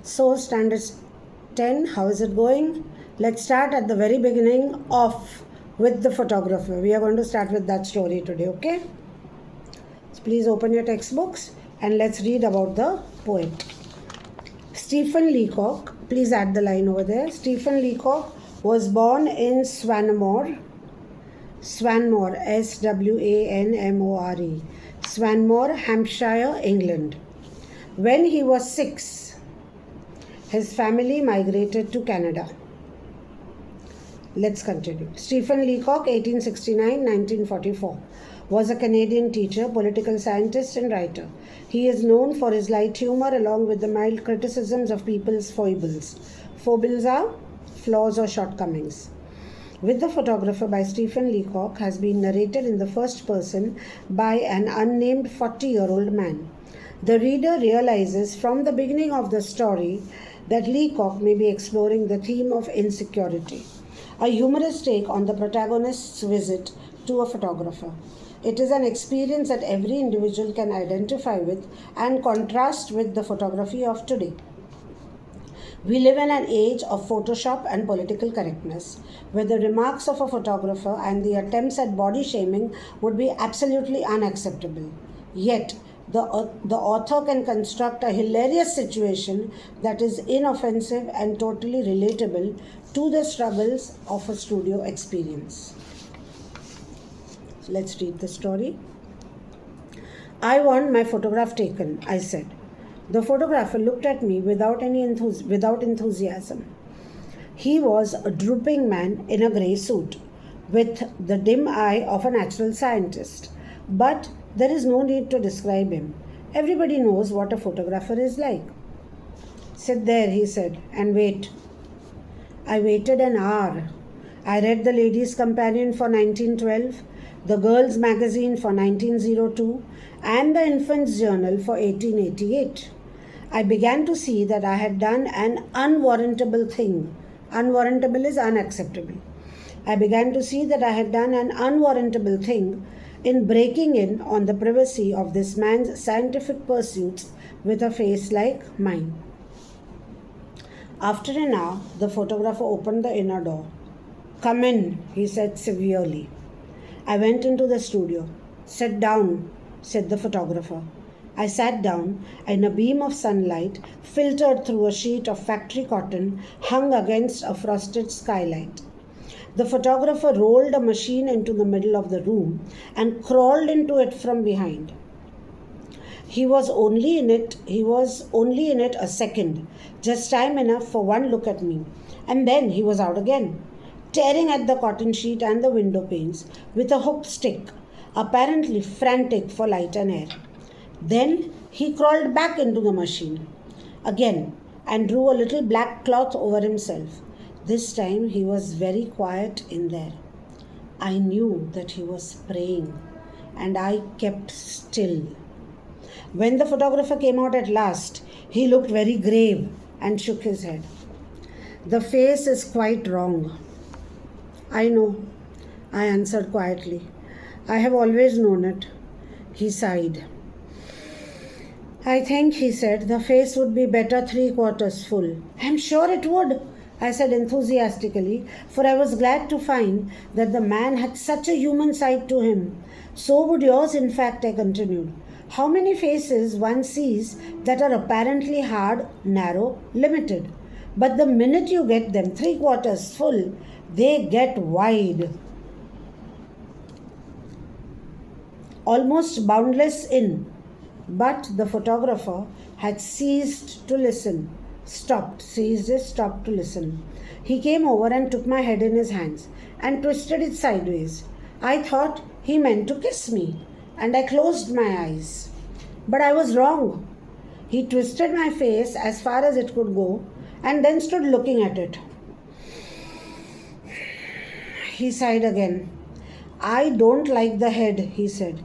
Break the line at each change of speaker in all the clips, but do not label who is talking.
So, standard 10, how is it going? Let's start at the very beginning of with the photographer. We are going to start with that story today, okay? So please open your textbooks and let's read about the poet. Stephen Leacock, please add the line over there. Stephen Leacock was born in Swanmore, Swanmore, Swanmore, Hampshire, England. When he was 6, his family migrated to Canada. Let's continue. Stephen Leacock, 1869-1944, was a Canadian teacher, political scientist, and writer. He is known for his light humor along with the mild criticisms of people's foibles. Foibles are flaws or shortcomings. With the Photographer by Stephen Leacock has been narrated in the first person by an unnamed 40-year-old man. The reader realizes from the beginning of the story that Leacock may be exploring the theme of insecurity, a humorous take on the protagonist's visit to a photographer. It is an experience that every individual can identify with and contrast with the photography of today. We live in an age of Photoshop and political correctness, where the remarks of a photographer and the attempts at body shaming would be absolutely unacceptable. Yet, the author can construct a hilarious situation that is inoffensive and totally relatable to the struggles of a studio experience. So let's read the story. I want my photograph taken, I said. The photographer looked at me without enthusiasm. He was a drooping man in a grey suit, with the dim eye of a natural scientist. But there is no need to describe him. Everybody knows what a photographer is like. Sit there, he said, and wait. I waited an hour. I read the Ladies' Companion for 1912, the Girls' Magazine for 1902, and the Infants' Journal for 1888. I began to see that I had done an unwarrantable thing. Unwarrantable is unacceptable. I began to see that I had done an unwarrantable thing in breaking in on the privacy of this man's scientific pursuits with a face like mine. After an hour, the photographer opened the inner door. Come in, he said severely. I went into the studio. Sit down, said the photographer. I sat down, and a beam of sunlight filtered through a sheet of factory cotton hung against a frosted skylight. The photographer rolled a machine into the middle of the room and crawled into it from behind. He was only in it a second, just time enough for one look at me, and then he was out again, tearing at the cotton sheet and the window panes with a hooked stick, apparently frantic for light and air. Then he crawled back into the machine again and drew a little black cloth over himself. This time he was very quiet in there. I knew that he was praying, and I kept still. When the photographer came out at last, he looked very grave and shook his head. The face is quite wrong. I know, I answered quietly. I have always known it. He sighed. I think, he said, the face would be better 3/4 full. I'm sure it would, I said enthusiastically, for I was glad to find that the man had such a human side to him. So would yours, in fact, I continued. How many faces one sees that are apparently hard, narrow, limited. But the minute you get them 3/4 full, they get wide. Almost boundless in. But the photographer had ceased to listen. Stopped to listen. He came over and took my head in his hands and twisted it sideways. I thought he meant to kiss me, and I closed my eyes. But I was wrong. He twisted my face as far as it could go and then stood looking at it. He sighed again. I don't like the head, he said.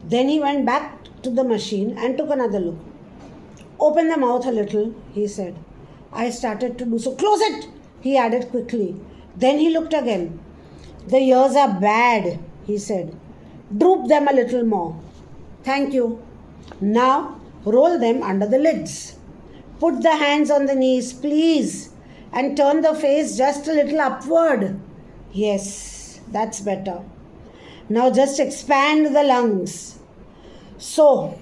Then he went back to the machine and took another look. Open the mouth a little, he said. I started to do so. Close it, he added quickly. Then he looked again. The ears are bad, he said. Droop them a little more. Thank you. Now roll them under the lids. Put the hands on the knees, please, and turn the face just a little upward. Yes, that's better. Now just expand the lungs. So,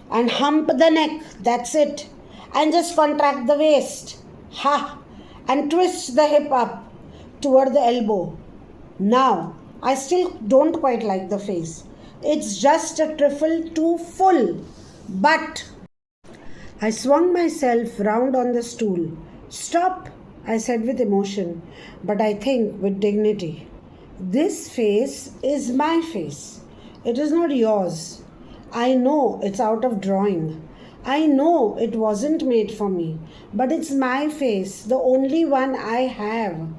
and hump the neck, that's it. And just contract the waist. Ha! And twist the hip up toward the elbow. Now, I still don't quite like the face. It's just a trifle too full. But I swung myself round on the stool. Stop, I said with emotion, but I think with dignity. This face is my face. It is not yours. I know it's out of drawing. I know it wasn't made for me, but it's my face, the only one I have.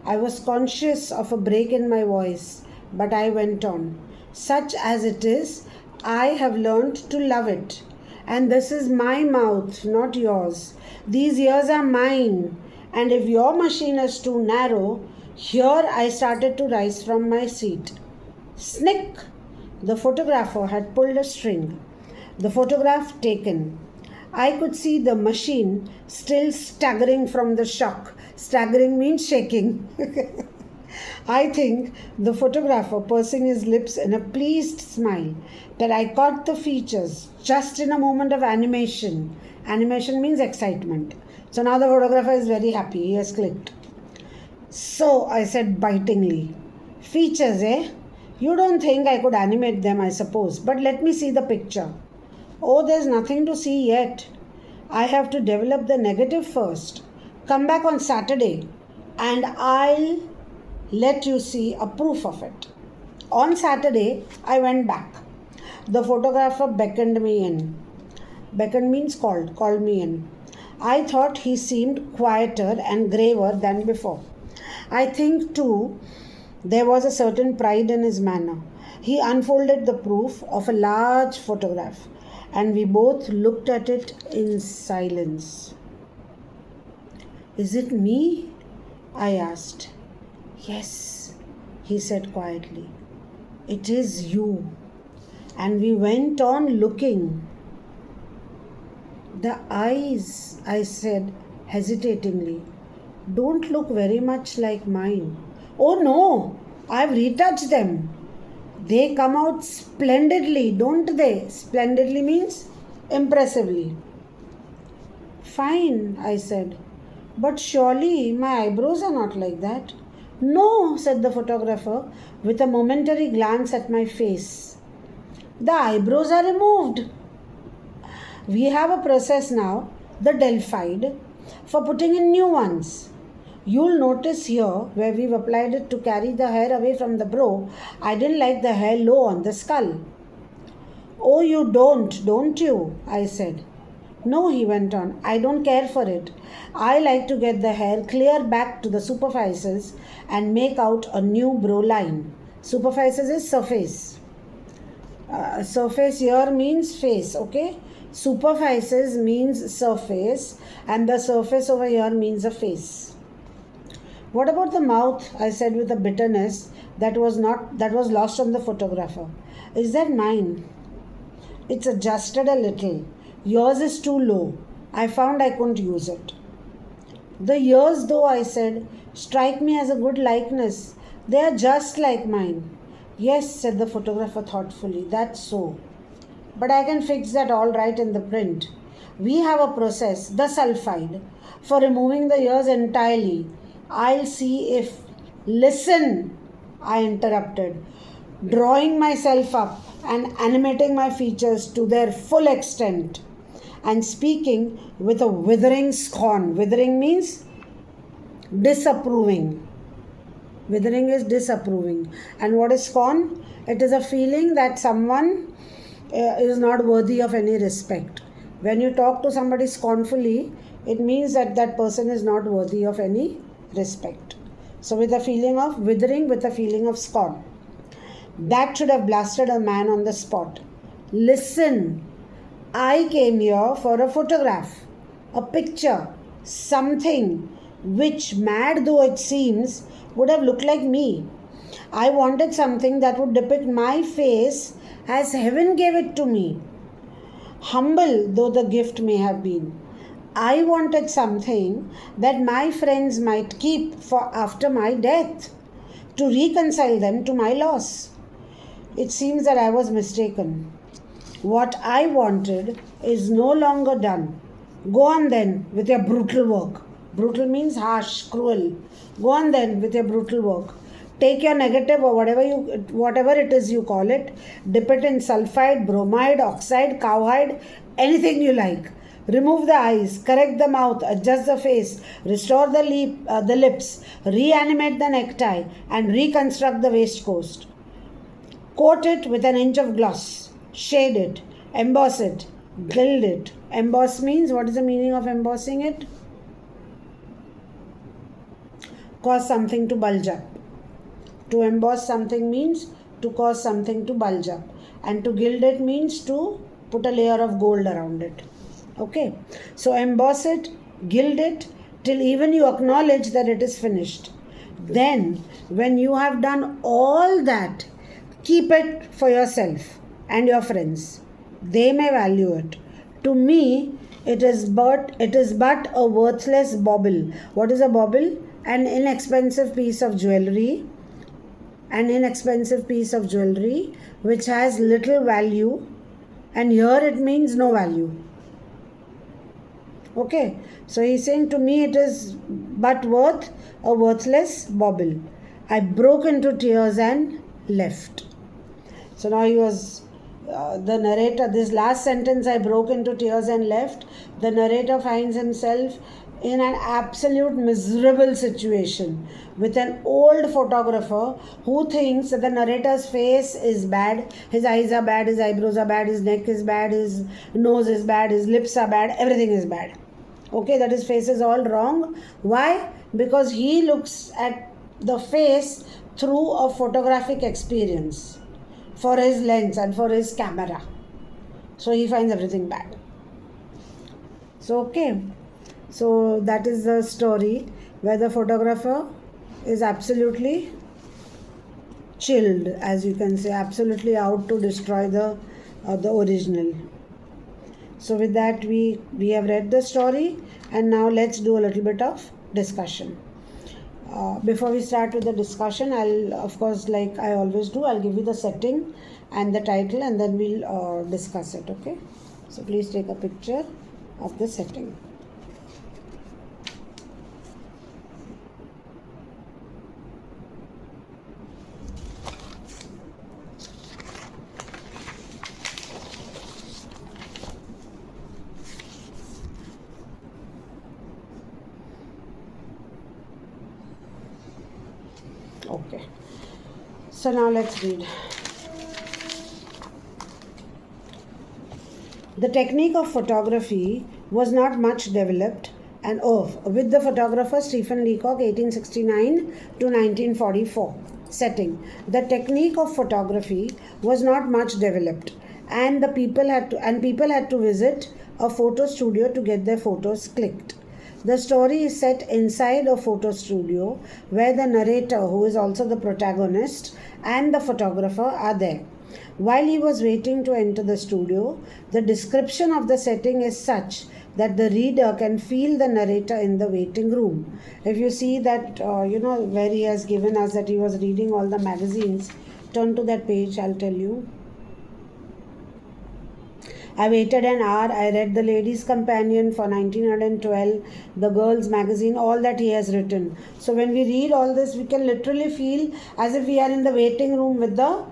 I was conscious of a break in my voice, but I went on. Such as it is, I have learned to love it. And this is my mouth, not yours. These ears are mine. And if your machine is too narrow, here I started to rise from my seat. Snick! The photographer had pulled a string. The photograph taken. I could see the machine still staggering from the shock. Staggering means shaking. I think the photographer pursing his lips in a pleased smile, that I caught the features just in a moment of animation. Animation means excitement. So now the photographer is very happy. He has clicked. So I said bitingly, features, eh? You don't think I could animate them, I suppose, but let me see the picture. Oh, there's nothing to see yet. I have to develop the negative first. Come back on Saturday and I'll let you see a proof of it. On Saturday, I went back. The photographer beckoned me in. Beckoned means called me in. I thought he seemed quieter and graver than before. I think too, there was a certain pride in his manner. He unfolded the proof of a large photograph, and we both looked at it in silence. Is it me? I asked. Yes, he said quietly. It is you. And we went on looking. The eyes, I said hesitatingly, don't look very much like mine. Oh no, I've retouched them. They come out splendidly, don't they? Splendidly means impressively. Fine, I said. But surely my eyebrows are not like that. No, said the photographer with a momentary glance at my face. The eyebrows are removed. We have a process now, the Delphide, for putting in new ones. You'll notice here where we've applied it to carry the hair away from the brow, I didn't like the hair low on the skull. Oh, you don't you? I said. No, he went on. I don't care for it. I like to get the hair clear back to the superfices and make out a new brow line. Superfices is surface. Surface here means face, okay? Superfices means surface, and the surface over here means a face. What about the mouth? I said with a bitterness that was lost on the photographer. Is that mine? It's adjusted a little. Yours is too low. I found I couldn't use it. The ears, though, I said, strike me as a good likeness. They are just like mine. Yes, said the photographer thoughtfully. That's so. But I can fix that all right in the print. We have a process, the sulfide, for removing the ears entirely. I'll see if... Listen, I interrupted, drawing myself up and animating my features to their full extent and speaking with a withering scorn. Withering means disapproving. Withering is disapproving. And what is scorn? It is a feeling that someone is not worthy of any respect. When you talk to somebody scornfully, it means that that person is not worthy of any respect. So with a feeling of withering, with a feeling of scorn. That should have blasted a man on the spot. Listen, I came here for a photograph, a picture, something which, mad though it seems, would have looked like me. I wanted something that would depict my face as heaven gave it to me. Humble though the gift may have been, I wanted something that my friends might keep for after my death, to reconcile them to my loss. It seems that I was mistaken. What I wanted is no longer done. Go on then with your brutal work. Brutal means harsh, cruel. Go on then with your brutal work. Take your negative or whatever it is you call it, dip it in sulfide, bromide, oxide, cowhide, anything you like. Remove the eyes, correct the mouth, adjust the face, restore the lips, reanimate the necktie, and reconstruct the waistcoat. Coat it with an inch of gloss. Shade it. Emboss it. Gild it. Emboss means, what is the meaning of embossing it? Cause something to bulge up. To emboss something means to cause something to bulge up. And to gild it means to put a layer of gold around it. Okay. So emboss it, gild it, till even you acknowledge that it is finished. Then, when you have done all that, keep it for yourself and your friends. They may value it. To me, it is but a worthless bauble. What is a bauble? An inexpensive piece of jewelry. Which has little value, and here it means no value. Okay, so he's saying, to me it is but worth a worthless bauble. I broke into tears and left. So now he was, the narrator, this last sentence, I broke into tears and left. The narrator finds himself in an absolute miserable situation with an old photographer who thinks that the narrator's face is bad, his eyes are bad, his eyebrows are bad, his neck is bad, his nose is bad, his lips are bad, everything is bad. Okay, that his face is all wrong. Why? Because he looks at the face through a photographic experience for his lens and for his camera. So he finds everything bad. So, okay. So that is the story where the photographer is absolutely chilled, as you can say, absolutely out to destroy the original. So with that, we have read the story, and now let's do a little bit of discussion. Before we start with the discussion, I'll, of course, like I always do, I'll give you the setting and the title, and then we'll discuss it. Okay, so please take a picture of the setting. Okay, so now let's read. The technique of photography was not much developed, and with the photographer Stephen Leacock, 1869 to 1944. Setting: the technique of photography was not much developed, and people had to visit a photo studio to get their photos clicked. The story is set inside a photo studio where the narrator, who is also the protagonist, and the photographer are there. While he was waiting to enter the studio, the description of the setting is such that the reader can feel the narrator in the waiting room. If you see that, where he has given us that he was reading all the magazines, turn to that page, I'll tell you. I waited an hour. I read the Ladies' Companion for 1912, the Girls' Magazine, all that he has written. So when we read all this, we can literally feel as if we are in the waiting room with the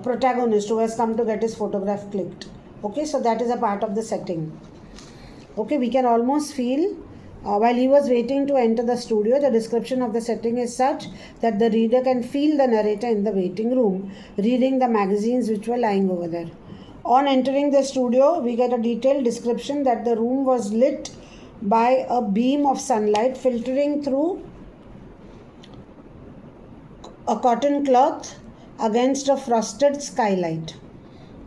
protagonist who has come to get his photograph clicked. Okay, so that is a part of the setting. Okay, we can almost feel while he was waiting to enter the studio, the description of the setting is such that the reader can feel the narrator in the waiting room reading the magazines which were lying over there. On entering the studio, we get a detailed description that the room was lit by a beam of sunlight filtering through a cotton cloth against a frosted skylight.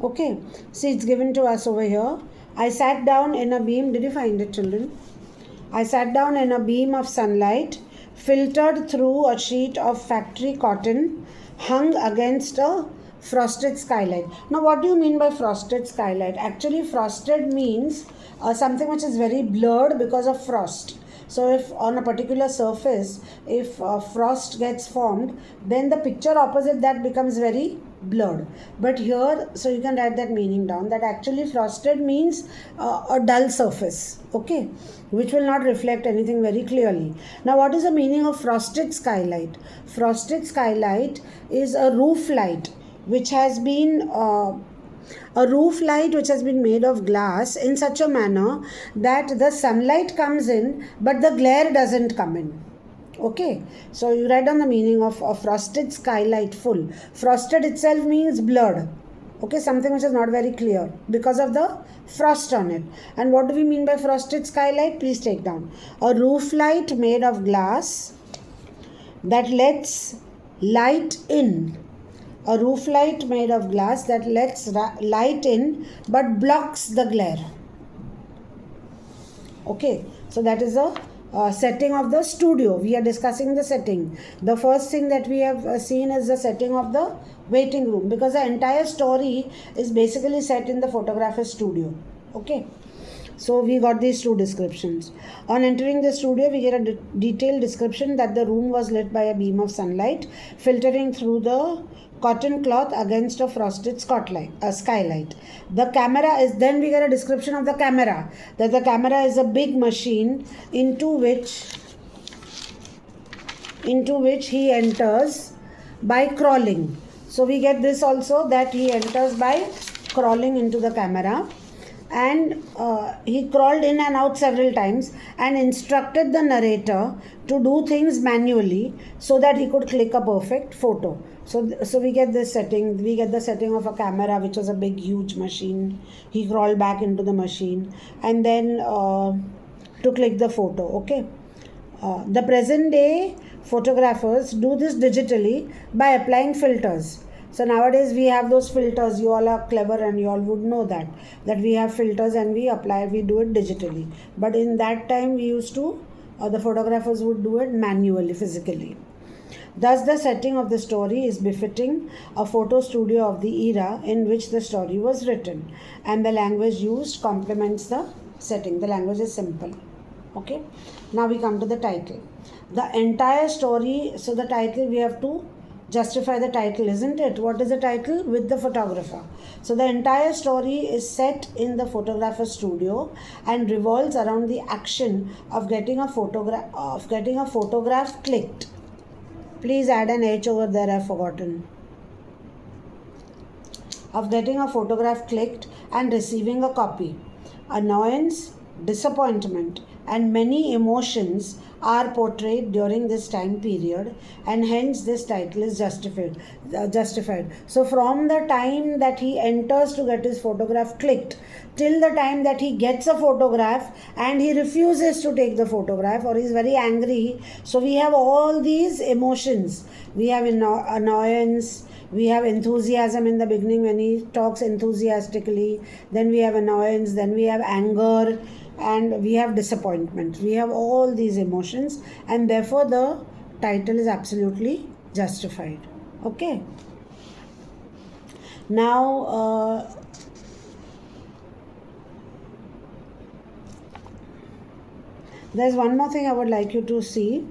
Okay, see, it's given to us over here. I sat down in a beam. Did you find it, children? I sat down in a beam of sunlight filtered through a sheet of factory cotton hung against a frosted skylight. Now, what do you mean by frosted skylight? Actually, frosted means something which is very blurred because of frost. So if on a particular surface, if frost gets formed, then the picture opposite that becomes very blurred. But here, so you can write that meaning down, that actually frosted means a dull surface, okay, which will not reflect anything very clearly. Now, what is the meaning of frosted skylight? Frosted skylight is a roof light which has been a roof light which has been made of glass in such a manner that the sunlight comes in but the glare doesn't come in. Okay, so you write down the meaning of a frosted skylight full. Frosted itself means blurred. Okay, something which is not very clear because of the frost on it. And what do we mean by frosted skylight? Please take down. A roof light made of glass that lets light in. A roof light made of glass that lets light in but blocks the glare. Okay, so that is a setting of the studio. We are discussing the setting. The first thing that we have seen is the setting of the waiting room, because the entire story is basically set in the photographer's studio. Okay, so we got these two descriptions. On entering the studio, we get a detailed description that the room was lit by a beam of sunlight filtering through the cotton cloth against a frosted skylight. The camera is, then we get a description of the camera, that the camera is a big machine into which he enters by crawling. So we get this also, that he enters by crawling into the camera, and he crawled in and out several times and instructed the narrator to do things manually so that he could click a perfect photo. So we get this setting. We get the setting of a camera, which was a big, huge machine. He crawled back into the machine and then to click the photo. Okay. The present day photographers do this digitally by applying filters. So nowadays we have those filters. You all are clever and you all would know that we have filters and we do it digitally. But in that time we used to, the photographers would do it manually, physically. Thus, the setting of the story is befitting a photo studio of the era in which the story was written, and the language used complements the setting. The language is simple. Okay. Now we come to the title. The entire story, so the title, we have to justify the title, isn't it? What is the title? With the photographer. So the entire story is set in the photographer's studio and revolves around the action of getting a photograph clicked. Please add an H over there, I've forgotten. Of getting a photograph clicked and receiving a copy. Annoyance, disappointment, and many emotions are portrayed during this time period, and hence this title is justified. So from the time that he enters to get his photograph clicked till the time that he gets a photograph and he refuses to take the photograph or is very angry, so we have all these emotions. We have annoyance, we have enthusiasm in the beginning when he talks enthusiastically, then we have annoyance, then we have anger, and we have disappointment. We have all these emotions, and therefore the title is absolutely justified. Okay. Now there's one more thing I would like you to see.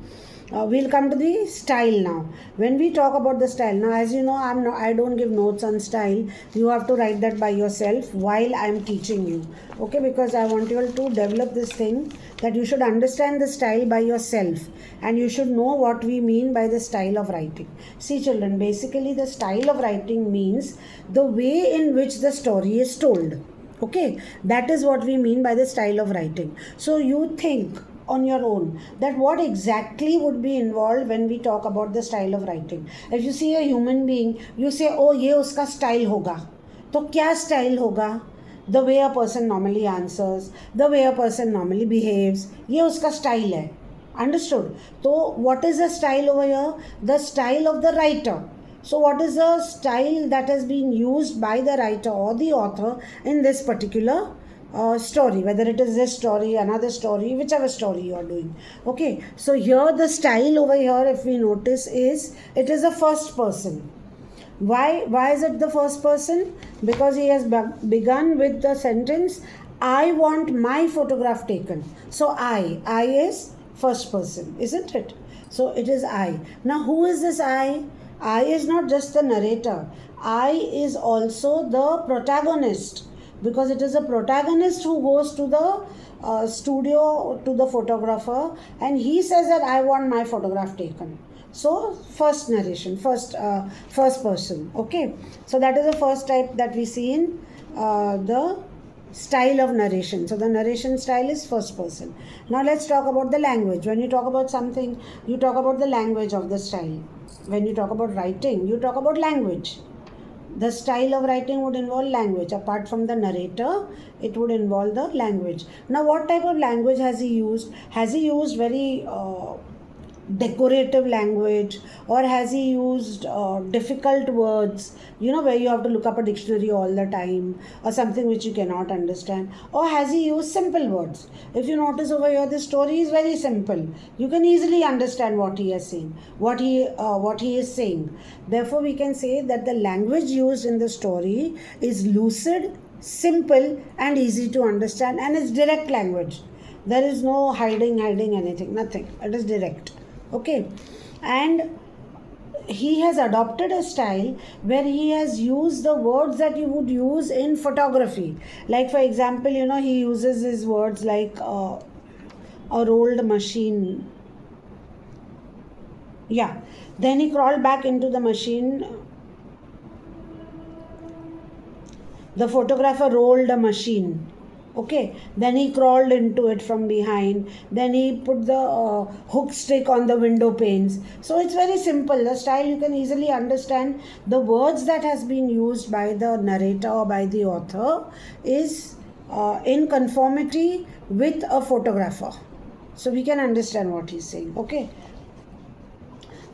We'll come to the style now. When we talk about the style, now as you know, I don't give notes on style. You have to write that by yourself while I'm teaching you. Okay, because I want you all to develop this thing, that you should understand the style by yourself and you should know what we mean by the style of writing. See children, basically the style of writing means the way in which the story is told. Okay, that is what we mean by the style of writing. So you think on your own that what exactly would be involved when we talk about the style of writing. If you see a human being, you say, oh, ye uska style hoga. To kya style hoga? The way a person normally answers, the way a person normally behaves, ye uska style hai. Understood? So what is the style over here? The style of the writer. So what is the style that has been used by the writer or the author in this particular story, whether it is this story, another story, whichever story you are doing. Okay, so here the style over here, if we notice, is it is a first person. Why is it the first person? Because he has begun with the sentence, I want my photograph taken. So I is first person, isn't it? So it is I. Now who is this I? I is not just the narrator. I is also the protagonist, because it is a protagonist who goes to the studio, to the photographer, and he says that I want my photograph taken. So first narration, first person. Okay. So that is the first type that we see in the style of narration. So the narration style is first person. Now let's talk about the language. When you talk about something, you talk about the language of the style. When you talk about writing, you talk about language. The style of writing would involve language. Apart from the narrator, it would involve the language. Now what type of language has he used? Has he used very decorative language, or has he used difficult words, where you have to look up a dictionary all the time, or something which you cannot understand? Or has he used simple words? If you notice over here, the story is very simple. You can easily understand what he is saying, what he is saying. Therefore we can say that the language used in the story is lucid, simple, and easy to understand, and it's direct language. There is no hiding anything, nothing. It is direct. Okay. And he has adopted a style where he has used the words that you would use in photography. Like for example, he uses his words like a rolled machine. Yeah. Then he crawled back into the machine. The photographer rolled a machine. Okay, then he crawled into it from behind. Then he put the hook stick on the window panes. So it's very simple. The style, you can easily understand. The words that has been used by the narrator or by the author is in conformity with a photographer. So we can understand what he's saying. Okay.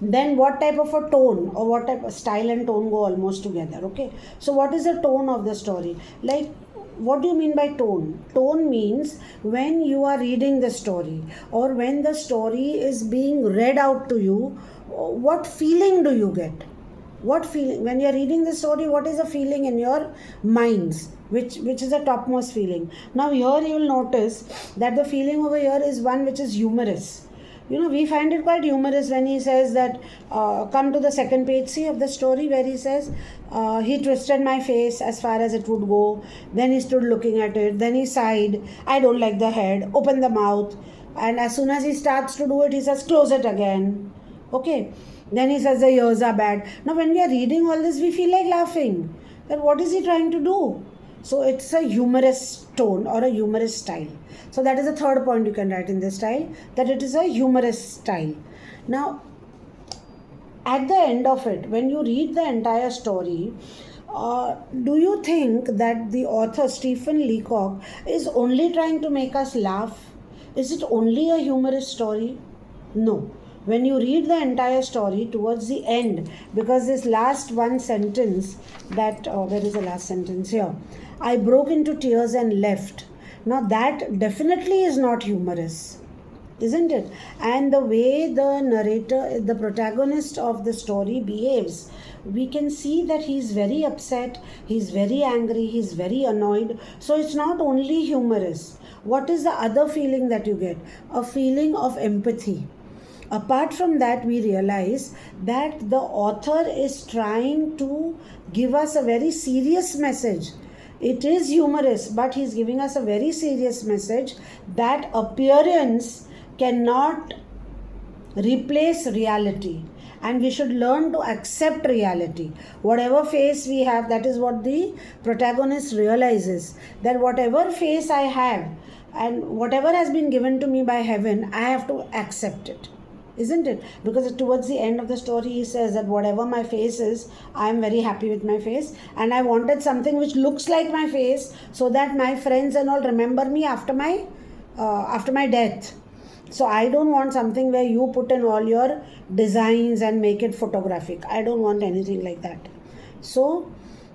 Then what type of a tone, or what type of style and tone go almost together. Okay. So what is the tone of the story? Like, what do you mean by tone? Tone means when you are reading the story, or when the story is being read out to you, what feeling do you get? What feeling? When you are reading the story, what is the feeling in your minds? Which is the topmost feeling? Now here you will notice that the feeling over here is one which is humorous. We find it quite humorous when he says that, come to the second page, see, of the story, where he says, he twisted my face as far as it would go. Then he stood looking at it. Then he sighed. I don't like the head. Open the mouth. And as soon as he starts to do it, he says, close it again. Okay. Then he says, the ears are bad. Now when we are reading all this, we feel like laughing. Then what is he trying to do? So it's a humorous tone or a humorous style. So that is the third point you can write in this style, that it is a humorous style. Now, at the end of it, when you read the entire story, do you think that the author Stephen Leacock is only trying to make us laugh? Is it only a humorous story? No. When you read the entire story towards the end, because this last one sentence that, where is the last sentence here? I broke into tears and left. Now that definitely is not humorous, isn't it? And the way the narrator, the protagonist of the story behaves, we can see that he's very upset, he's very angry, he's very annoyed. So it's not only humorous. What is the other feeling that you get? A feeling of empathy. Apart from that, we realize that the author is trying to give us a very serious message. It is humorous, but he's giving us a very serious message that appearance cannot replace reality, and we should learn to accept reality. Whatever face we have, that is what the protagonist realizes, that whatever face I have and whatever has been given to me by heaven, I have to accept it. Isn't it? Because towards the end of the story, he says that whatever my face is, I am very happy with my face, and I wanted something which looks like my face, so that my friends and all remember me after my death. So I don't want something where you put in all your designs and make it photographic. I don't want anything like that. So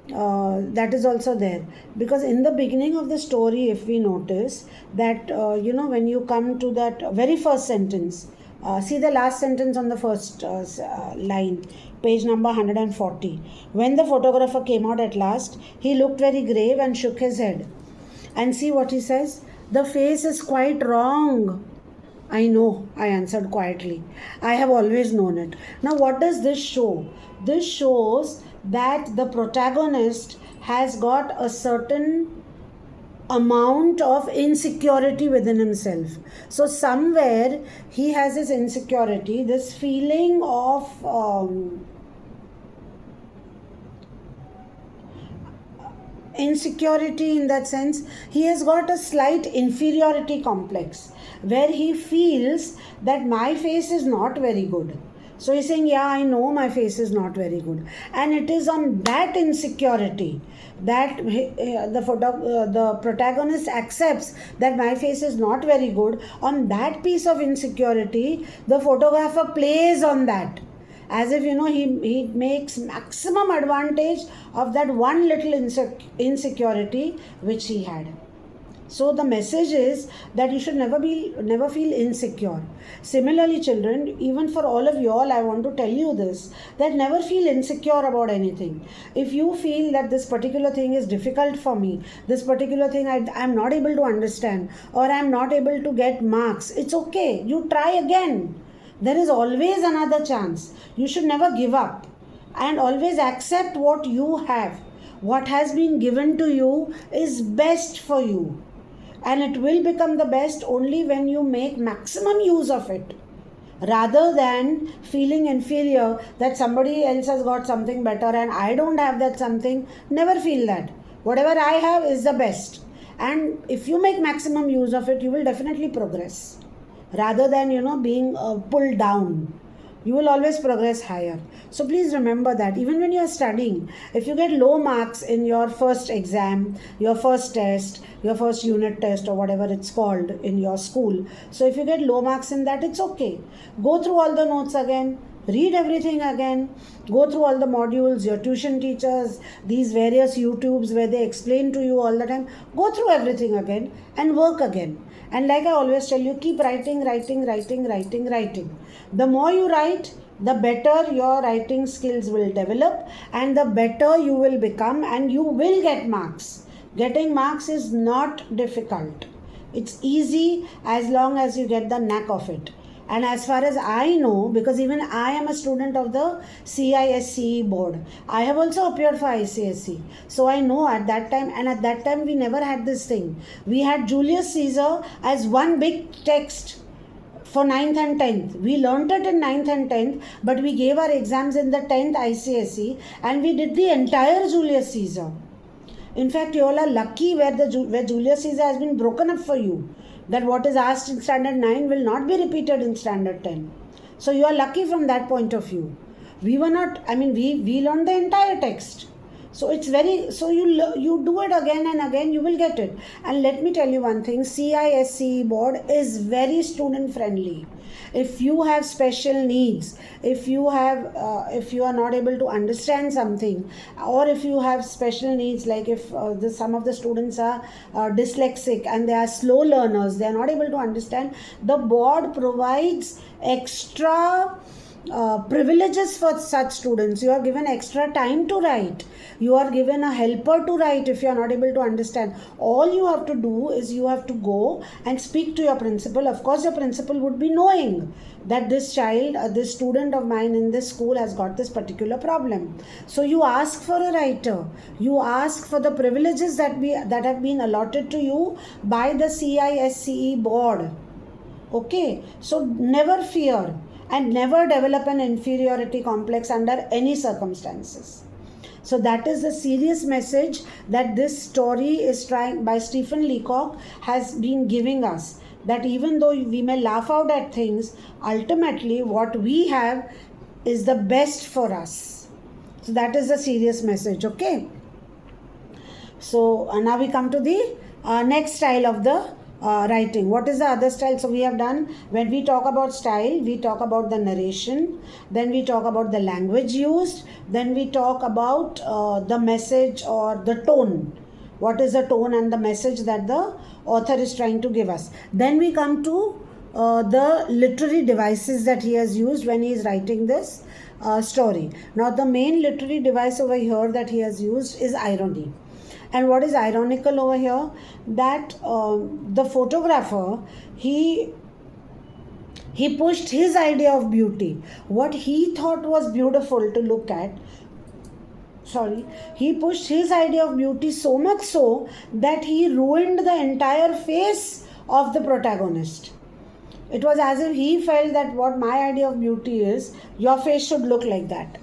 that is also there, because in the beginning of the story, if we notice that when you come to that very first sentence, see the last sentence on the first line, page number 140. When the photographer came out at last, he looked very grave and shook his head. And see what he says. The face is quite wrong. I know, I answered quietly. I have always known it. Now, what does this show? This shows that the protagonist has got a certain amount of insecurity within himself. So, somewhere he has this insecurity, this feeling of insecurity, in that sense he has got a slight inferiority complex where he feels that my face is not very good. So he's saying, yeah, I know my face is not very good, and it is on that insecurity that the protagonist accepts that my face is not very good. On that piece of insecurity, the photographer plays on that, as if he makes maximum advantage of that one little insecurity which he had. So the message is that you should never feel insecure. Similarly, children, even for all of you all, I want to tell you this, that never feel insecure about anything. If you feel that this particular thing is difficult for me, this particular thing I'm not able to understand, or I'm not able to get marks, it's okay. You try again. There is always another chance. You should never give up, and always accept what you have. What has been given to you is best for you, and it will become the best only when you make maximum use of it, rather than feeling inferior that somebody else has got something better and I don't have that something. Never feel that. Whatever I have is the best, and if you make maximum use of it, you will definitely progress, rather than being pulled down. You will always progress higher. So please remember that even when you are studying, if you get low marks in your first exam, your first test, your first unit test, or whatever it's called in your school, so if you get low marks in that, it's okay. Go through all the notes again, read everything again, go through all the modules, your tuition teachers, these various YouTubes where they explain to you all the time. Go through everything again and work again. And like I always tell you, keep writing. The more you write, the better your writing skills will develop, and the better you will become, and you will get marks. Getting marks is not difficult. It's easy as long as you get the knack of it. And as far as I know, because even I am a student of the CISCE board, I have also appeared for ICSE. So I know at that time, and at that time we never had this thing. We had Julius Caesar as one big text for 9th and 10th. We learnt it in 9th and 10th, but we gave our exams in the 10th ICSE, and we did the entire Julius Caesar. In fact, you all are lucky where Julius Caesar has been broken up for you, that what is asked in standard 9 will not be repeated in standard 10. So you are lucky from that point of view. We were not, we learned the entire text. So it's you do it again and again, you will get it. And let me tell you one thing, CISCE board is very student friendly. If you have special needs, if you are not able to understand something, or if you have special needs, like if some of the students are dyslexic and they are slow learners, they are not able to understand, the board provides extra privileges for such students. You are given extra time to write. You are given a helper to write if you are not able to understand. All you have to do is you have to go and speak to your principal. Of course, your principal would be knowing that this child, this student of mine in this school has got this particular problem. So you ask for a writer. You ask for the privileges that have been allotted to you by the CISCE board. Okay, so never fear. And never develop an inferiority complex under any circumstances. So that is the serious message that this story is by Stephen Leacock has been giving us. That even though we may laugh out at things, ultimately what we have is the best for us. So that is the serious message, okay? So now we come to the next style of the writing. What is the other style? So we have done, when we talk about style, we talk about the narration, then we talk about the language used, then we talk about the message or the tone. What is the tone and the message that the author is trying to give us? Then we come to the literary devices that he has used when he is writing this story. Now the main literary device over here that he has used is irony. And what is ironical over here, that the photographer, he pushed his idea of beauty, what he thought was beautiful to look at. He pushed his idea of beauty so much so that he ruined the entire face of the protagonist. It was as if he felt that what my idea of beauty is, your face should look like that.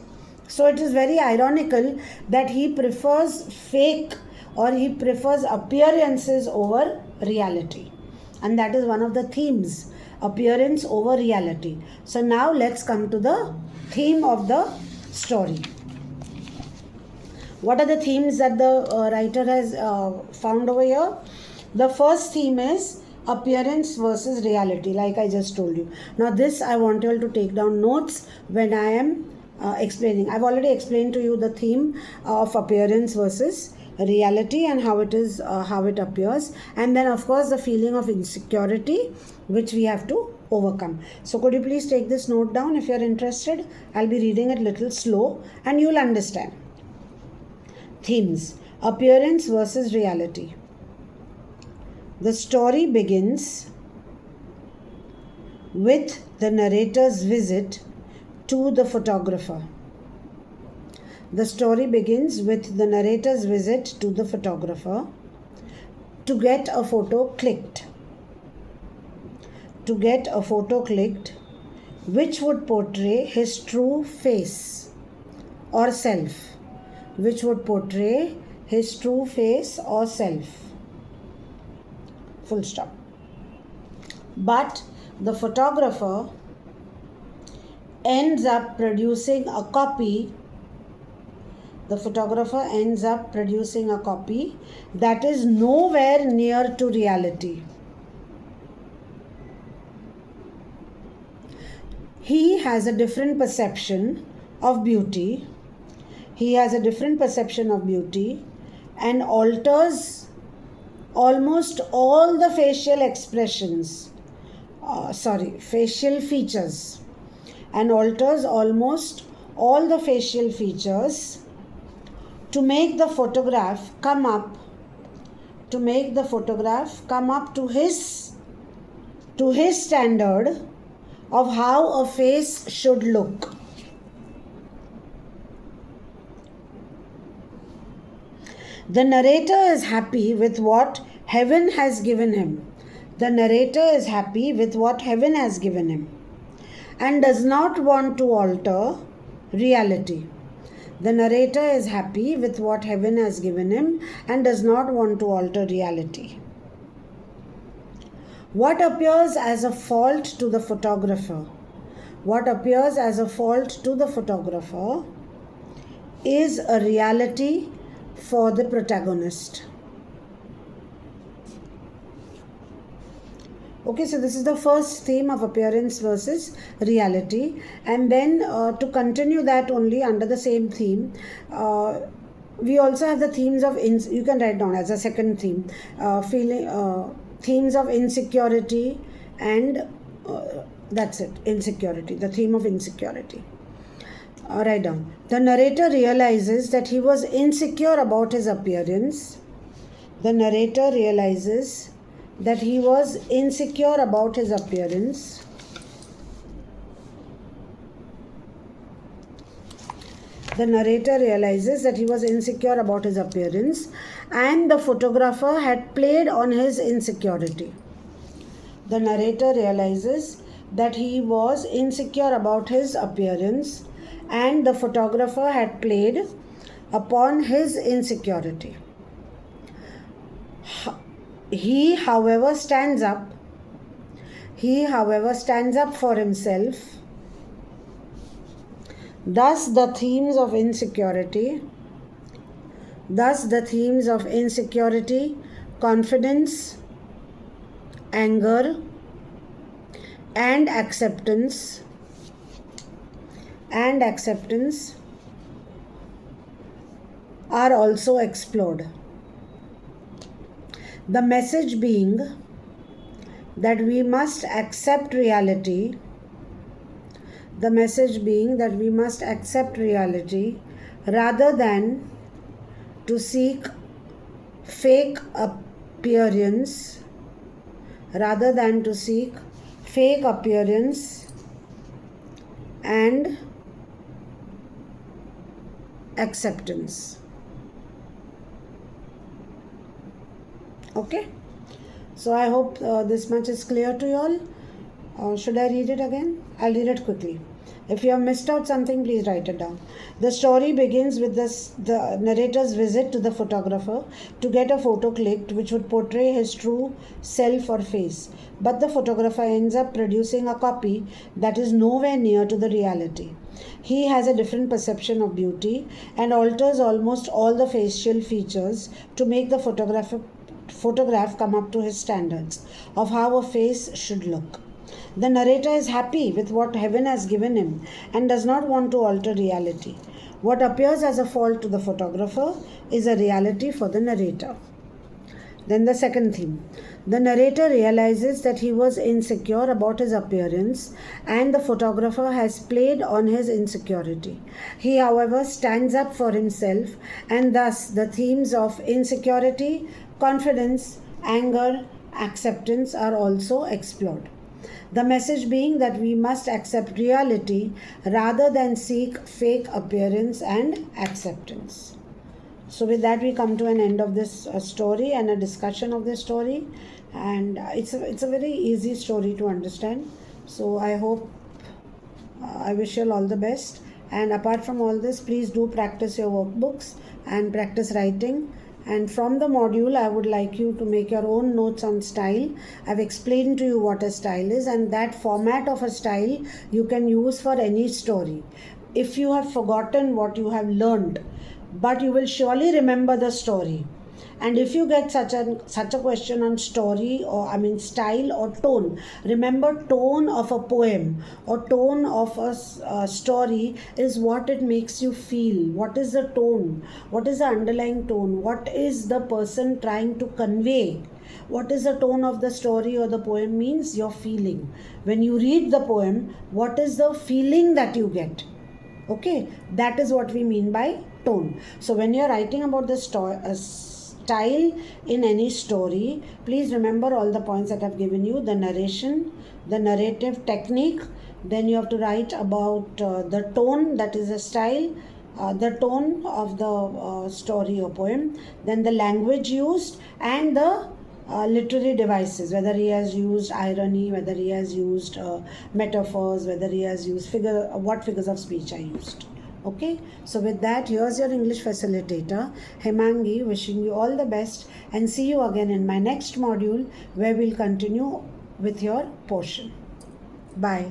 So it is very ironical that he prefers fake, or he prefers appearances over reality. And that is one of the themes, appearance over reality. So now let's come to the theme of the story. What are the themes that the writer has found over here? The first theme is appearance versus reality, like I just told you. Now this I want you all to take down notes when I am explaining. I've already explained to you the theme of appearance versus reality and how it is, how it appears, and then of course the feeling of insecurity which we have to overcome. So could you please take this note down if you are interested? I'll be reading it a little slow and you'll understand. Themes: appearance versus reality. The story begins with the narrator's visit to the photographer. The story begins with the narrator's visit to the photographer to get a photo clicked. To get a photo clicked which would portray his true face or self. Which would portray his true face or self. Full stop. But the photographer ends up producing a copy. The photographer ends up producing a copy that is nowhere near to reality. He has a different perception of beauty. He has a different perception of beauty and alters almost all the facial expressions, facial features, and alters almost all the facial features to make the photograph come up, to his standard of how a face should look. The narrator is happy with what heaven has given him. The narrator is happy with what heaven has given him and does not want to alter reality. The narrator is happy with what heaven has given him and does not want to alter reality. What appears as a fault to the photographer? What appears as a fault to the photographer is a reality for the protagonist. Okay, so this is the first theme of appearance versus reality, and then to continue that only under the same theme, we also have the themes of you can write down as a second theme, themes of insecurity, and that's it, insecurity, the theme of insecurity. Write down. The narrator realizes that he was insecure about his appearance. The narrator realizes that he was insecure about his appearance. The narrator realizes that he was insecure about his appearance and the photographer had played on his insecurity. The narrator realizes that he was insecure about his appearance and the photographer had played upon his insecurity. He, however, stands up for himself. Thus the themes of insecurity, confidence, anger, and acceptance are also explored. The message being that we must accept reality. The message being that we must accept reality rather than to seek fake appearance rather than to seek fake appearance and acceptance. Okay, so I hope this much is clear to you all. Should I read it again? I'll read it quickly. If you have missed out something, please write it down. The story begins with the narrator's visit to the photographer to get a photo clicked which would portray his true self or face. But the photographer ends up producing a copy that is nowhere near to the reality. He has a different perception of beauty and alters almost all the facial features to make the photograph come up to his standards of how a face should look. The narrator is happy with what heaven has given him and does not want to alter reality. What appears as a fault to the photographer is a reality for the narrator. Then the second theme. The narrator realizes that he was insecure about his appearance and the photographer has played on his insecurity. He, however, stands up for himself and thus the themes of insecurity, confidence, anger, acceptance are also explored. The message being that we must accept reality rather than seek fake appearance and acceptance. So with that we come to an end of this story and a discussion of this story, and it's a very easy story to understand. So I hope I wish you all the best, and apart from all this, please do practice your workbooks and practice writing. And from the module, I would like you to make your own notes on style. I've explained to you what a style is, and that format of a style you can use for any story. If you have forgotten what you have learned, but you will surely remember the story. And if you get such a question on story or style or tone, remember tone of a poem or tone of a story is what it makes you feel. What is the tone? What is the underlying tone? What is the person trying to convey? What is the tone of the story or the poem means your feeling. When you read the poem, what is the feeling that you get? Okay, that is what we mean by tone. So when you're writing about the style in any story, please remember all the points that I've given you: the narration, the narrative technique, then you have to write about the tone, that is a style, the tone of the story or poem, then the language used, and the literary devices, whether he has used irony, whether he has used metaphors, whether he has used what figures of speech are used. Okay, so with that, here's your English facilitator, Hemangi, wishing you all the best, and see you again in my next module where we'll continue with your portion. Bye.